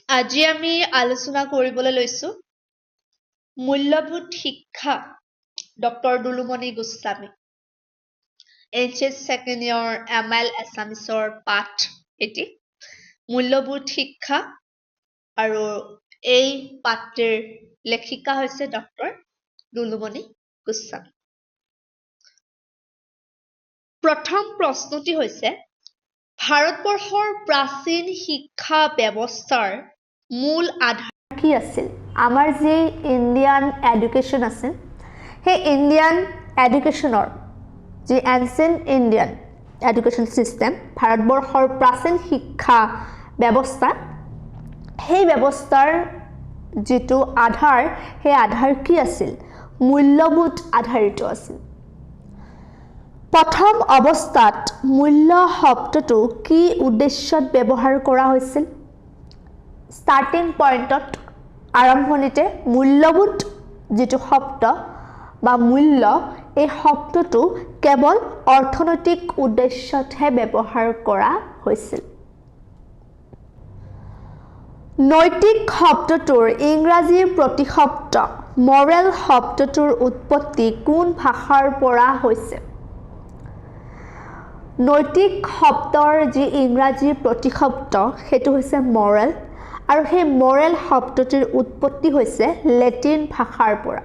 আজি আমি আলোচনা কৰিবলৈ লৈছো মূল্যবোধ শিক্ষা doctor Dulumoni Goswami HS second year ML Assamesৰ পাঠ এটি মূল্যবোধ শিক্ষা আৰু এই পাঠৰ লেখিকা হৈছে ডক্টৰ দুলুমণি গোস্বামী প্ৰথম প্ৰশ্নটি হৈছে ভাৰতবৰ্ষৰ প্ৰাচীন শিক্ষা ব্যৱস্থাৰ মূল আধাৰ কি আছিল আমাৰ যে ইণ্ডিয়ান এডুকেশ্যন আছে সেই ইণ্ডিয়ান এডুকেশ্যনৰ যে এনচিয়েন্ট ইণ্ডিয়ান এডুকেশ্যন সিস্টেম ভাৰতবৰ্ষৰ প্ৰাচীন শিক্ষা ব্যৱস্থা সেই ব্যৱস্থাৰ যেটো আধাৰ সেই আধাৰ কি আছিল মূল্যবোধ আধাৰিত আছিল প্ৰথম অৱস্থাত মূল্য শব্দটো কি উদ্দেশ্যত ব্যৱহাৰ কৰা হৈছিল starting pointত আৰম্ভণিতে মূল্যবোধ যেটো শব্দ বা মূল্য এই শব্দটো কেৱল অৰ্থনৈতিক উদ্দেশ্যতহে ব্যৱহাৰ কৰা হৈছিল নৈতিক শব্দটোৰ ইংৰাজী প্ৰতিশব্দ moral শব্দটোৰ উৎপত্তি কোন ভাষাৰ পৰা হৈছে নৈতিক শব্দৰ যি ইংৰাজী প্ৰতিশব্দ হেতু হৈছে moral আৰু সেই moral শব্দটিৰ উৎপত্তি হৈছে লেটিন ভাষাৰ পৰা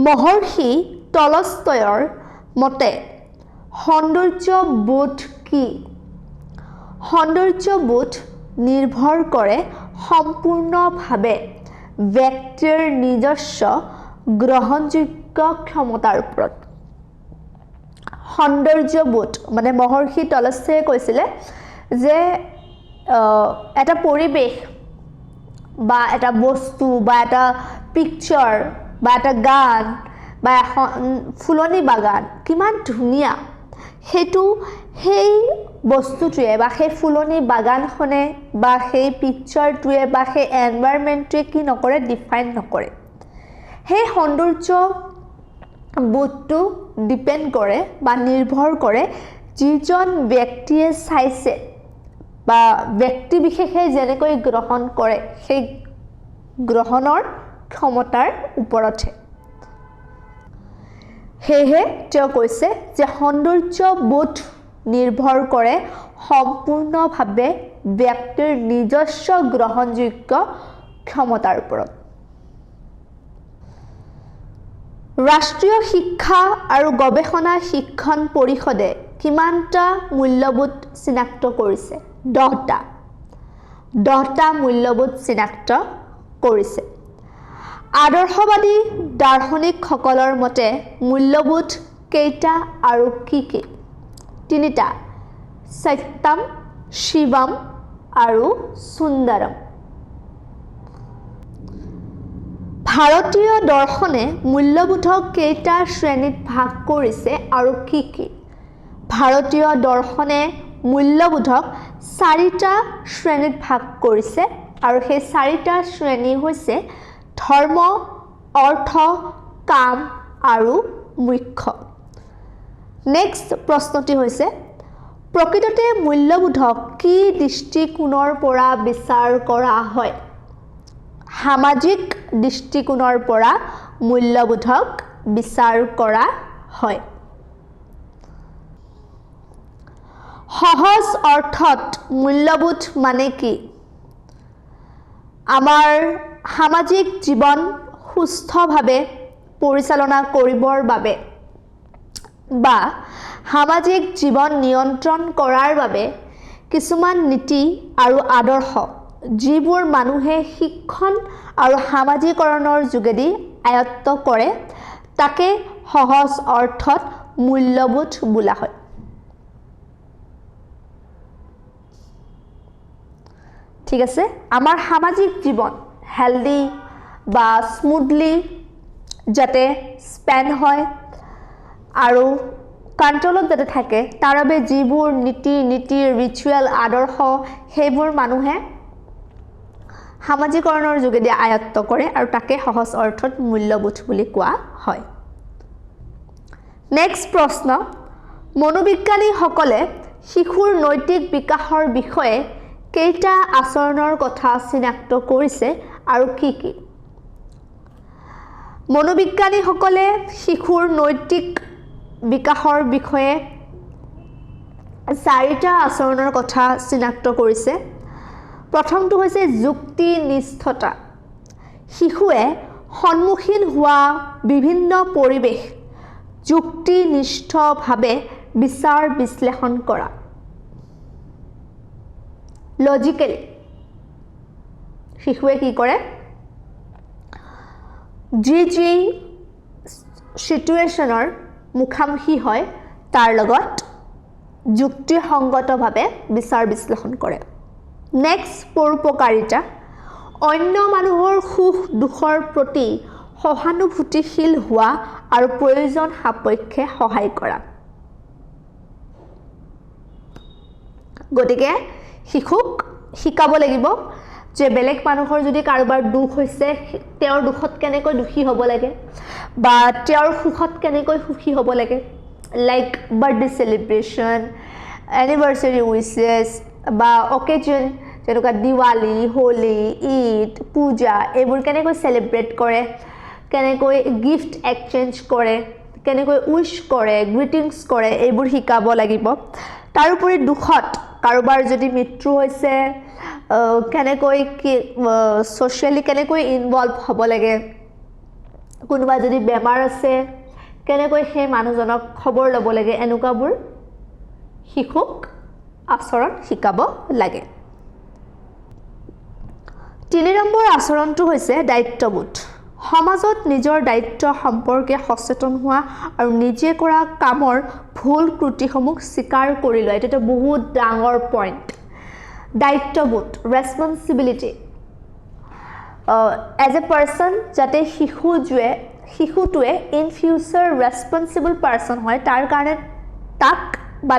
মহৰ্ষি টলষ্টয়ৰ মতে সৌন্দৰ্যবোধ কি সৌন্দৰ্যবোধ নিৰ্ভৰ কৰে সম্পূৰ্ণভাৱে ব্যক্তিৰ নিজস্ব গ্ৰহণযোগ্য ক্ষমতাৰ ওপৰত সৌন্দৰ্যবোধ মানে মহৰ্ষি টলষ্টয়ে কৈছিলে যে এটা পৰিবেশ বা এটা বস্তু বা এটা পিকচাৰ বা এটা গান বা ফুলনি বাগান কিমান ধুনীয়া হেতু সেই বস্তুটোৱে বা সেই ফুলনি বাগানখনে বা সেই পিকচাৰটোৱে বা সেই এনভায়ৰনমেন্টটোৱে কি নকৰে ডিফাইন নকৰে সেই সৌন্দৰ্য বোধটো ডিপেন্ড কৰে বা নিৰ্ভৰ কৰে যিজন ব্যক্তিয়ে চাইছে বা ব্যক্তি বিশেষে যেনেকৈ গ্ৰহণ কৰে সেই গ্ৰহণৰ ক্ষমতাৰ ওপৰতহে হেহে তেওঁ কৈছে যে সৌন্দৰ্যবোধ নিৰ্ভৰ কৰে সম্পূৰ্ণভাৱে ব্যক্তিৰ নিজস্ব গ্ৰহণযোগ্য ক্ষমতাৰ ওপৰত ৰাষ্ট্ৰীয় শিক্ষা আৰু গৱেষণা শিক্ষণ পৰিষদে কিমানটা মূল্যবোধ চিনাক্ত কৰিছে 10টা মূল্যবোধ চিনাক্ত কৰিছে আদৰ্শবাদী দাৰ্শনিকসকলৰ মতে মূল্যবোধ কেইটা আৰু কি 3টা সত্যম শিৱম আৰু সুন্দৰম ভাৰতীয় দৰ্শনে মূল্যবোধক কেইটা শ্ৰেণীত ভাগ কৰিছে আৰু কি ভাৰতীয় দৰ্শনে মূল্যবোধক 4টা শ্ৰেণীত ভাগ কৰিছে আৰু সেই 4টা শ্ৰেণী হৈছে ধৰ্ম অৰ্থ কাম আৰু মোক্ষ নেক্সট প্ৰশ্নটি হৈছে প্ৰকৃততে মূল্যবোধক কি দৃষ্টিকোণৰ পৰা বিচাৰ কৰা হয় সামাজিক দৃষ্টিকোণৰ পৰা মূল্যবোধক বিচাৰ কৰা হয় সহজ অৰ্থত মূল্যবোধ মানে কি আমাৰ সামাজিক জীৱন সুস্থভাৱে পৰিচালনা কৰিবৰ বাবে বা সামাজিক জীৱন নিয়ন্ত্ৰণ কৰাৰ বাবে কিছুমান নীতি আৰু আদৰ্শ যিবোৰ মানুহে শিক্ষণ আৰু সামাজিকৰণৰ যোগেদি আয়ত্ত কৰে তাকে সহজ অৰ্থত মূল্যবোধ বোলা হয় ঠিক আছে আমাৰ সামাজিক জীৱন হেলদি বা স্মুথলি যাতে স্পেন হয় আৰু কন্ট্ৰলত যাতে থাকে তাৰ বাবে যিবোৰ নীতি ৰিচুৱেল আদৰ্শ সেইবোৰ মানুহে সামাজিকৰণৰ যোগেদি আয়ত্ত কৰে আৰু তাকে সহজ অৰ্থত মূল্যবোধ বুলি কোৱা হয় নেক্সট প্ৰশ্ন মনোবিজ্ঞানীসকলে শিশুৰ নৈতিক বিকাশৰ বিষয়ে কেইটা আচৰণৰ কথা চিনাক্ত কৰিছে আৰু কি কি মনোবিজ্ঞানীসকলে শিশুৰ নৈতিক বিকাশৰ বিষয়ে চাৰিটা আচৰণৰ কথা চিনাক্ত কৰিছে প্ৰথমটো হৈছে যুক্তিনিষ্ঠতা শিশুৱে সন্মুখীন হোৱা বিভিন্ন পৰিৱেশ যুক্তিনিষ্ঠভাৱে বিচাৰ বিশ্লেষণ কৰা লজিকেলি শিশুৱে কি কৰে যি সিচুৱেশ্যনৰ মুখামুখি হয় তাৰ লগত যুক্তিসংগতভাৱে বিচাৰ বিশ্লেষণ কৰে নেক্সট পৰোপকাৰিতা অন্য মানুহৰ সুখ দুখৰ প্ৰতি সহানুভূতিশীল হোৱা আৰু প্ৰয়োজন সাপেক্ষে সহায় কৰা গতিকে শিশুক শিকাব লাগিব যে বেলেগ মানুহৰ যদি কাৰোবাৰ দুখ হৈছে তেওঁৰ দুখত কেনেকৈ দুখী হ'ব লাগে বা তেওঁৰ সুখত কেনেকৈ সুখী হ'ব লাগে লাইক বাৰ্থডে সেলিব্ৰেশন এনিভাৰ্সাৰী উইচেছ বা অকেজন যেনেকুৱা দিৱালী হোলী ঈদ পূজা এইবোৰ কেনেকৈ সেলিব্ৰেট কৰে কেনেকৈ গিফ্ট এক্সচেঞ্জ কৰে কেনেকৈ উইশ কৰে গ্ৰিটিংছ কৰে এইবোৰ শিকাব লাগিব তাৰোপৰি দুখত কাৰোবাৰ যদি মৃত্যু হৈছে কেনেকৈ সোশ্যালি কেনেকৈ ইনভলভ হ'ব লাগে কোনোবা যদি বেমাৰ আছে কেনেকৈ সেই মানুহজনক খবৰ ল'ব লাগে এনেকুৱাবোৰ শিশুক আচৰণ শিকাব লাগে 3 নম্বৰ আচৰণটো হৈছে দায়িত্ববোধ সমাজত নিজৰ দায়িত্ব সম্পৰ্কে সচেতন হোৱা আৰু নিজে কৰা কামৰ ভুল ত্ৰুটিসমূহ স্বীকাৰ কৰি লোৱা এটা বহুত ডাঙৰ পইণ্ট দায়িত্ববোধ ৰেসপন্সিবিলিটি এজ এ পাৰ্সন যাতে শিশুটোৱে ইন ফিউচাৰ ৰেসপন্সিবল পাৰ্সন হয় তাৰ কাৰণে তাক বা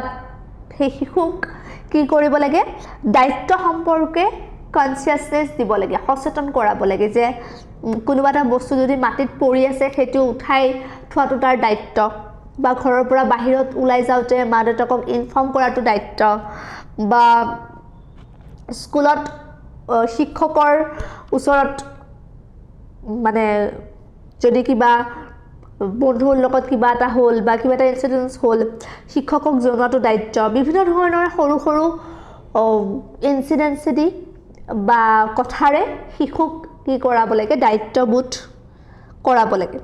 সেই শিশুক কি কৰিব লাগে দায়িত্ব সম্পৰ্কে কনসিয়াসনেস দিব লাগে সচেতন কৰাব লাগে যে কোনোবা এটা বস্তু যদি মাটিত পৰি আছে সেইটো উঠাই থোৱাটো তাৰ দায়িত্ব বা ঘৰৰ পৰা বাহিৰত ওলাই যাওঁতে মা দেউতাকক ইনফৰ্ম কৰাটো দায়িত্ব বা স্কুলত শিক্ষকৰ ওচৰত মানে যদি কিবা বন্ধুৰ লগত কিবা এটা হ'ল বা কিবা এটা ইনসিডেন্স হ'ল শিক্ষকক জনোৱাটো দায়িত্ব বিভিন্ন ধৰণৰ সৰু সৰু ইনসিডেন্সেদি বা কথাৰে শিশুক কি কৰাব লাগে দায়িত্ববোধ কৰাব লাগে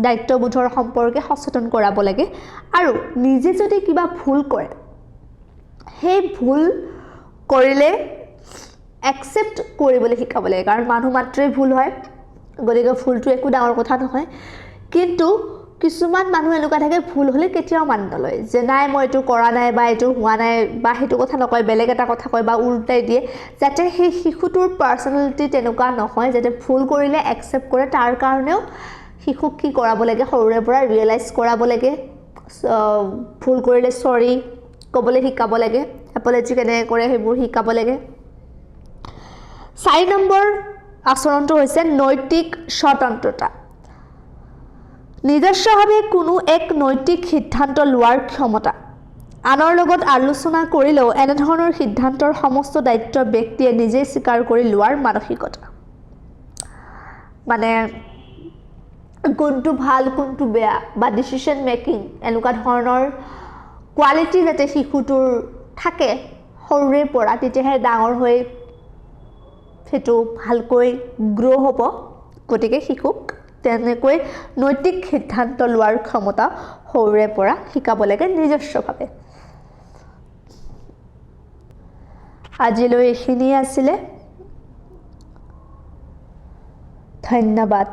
দায়িত্ববোধৰ সম্পৰ্কে সচেতন কৰাব লাগে আৰু নিজে যদি কিবা ভুল কৰে সেই ভুল কৰিলে একসেপ্ট কৰিবলৈ শিকাব লাগে কাৰণ মানুহ মাত্ৰই ভুল হয় গতিকে ভুলটো একো ডাঙৰ কথা নহয় কিন্তু কিছুমান মানুহ এনেকুৱা থাকে ভুল হলে কেতিয়াও মান নলয় যে নাই মই এইটো কৰা নাই বা এইটো হোৱা নাই বা সেইটো কথা নকয় বেলেগ এটা কথা কয় বা উল্টাই দিয়ে যাতে সেই শিশুটোৰ পাৰ্সোনালিটি তেনেকুৱা নহয় যাতে ভুল কৰিলে একসেপ্ট কৰে তাৰ কাৰণেও শিশুক কি কৰাব লাগে সৰুৰে পৰা ৰিয়েলাইজ কৰাব লাগে ভুল কৰিলে সৰি ক'বলৈ শিকাব লাগে এপলজি কেনেকৈ কৰে সেইবোৰ শিকাব লাগে 4 নম্বৰ আচৰণটো হৈছে নৈতিক স্বতন্ত্ৰতা নিজস্বভাৱে কোনো এক নৈতিক সিদ্ধান্ত লোৱাৰ ক্ষমতা আনৰ লগত আলোচনা কৰিলেও এনে ধৰণৰ সিদ্ধান্তৰ সমস্ত দায়িত্ব ব্যক্তিয়ে নিজে স্বীকাৰ কৰি লোৱাৰ মানসিকতা মানে কোনটো ভাল কোনটো বেয়া বা ডিসিশন মেকিং এনেকুৱা ধৰণৰ কোৱালিটি যাতে শিশুটোৰ থাকে সৰুৰে পৰা তেতিয়াহে ডাঙৰ হৈ সেইটো ভালকৈ গ্ৰো হ'ব গতিকে শিশুক তেনেকৈ নৈতিক সিদ্ধান্ত লোৱাৰ ক্ষমতা সৰুৰে পৰা শিকাব লাগে নিজস্বভাৱে আজিলৈ এইখিনি আছিলে ধন্যবাদ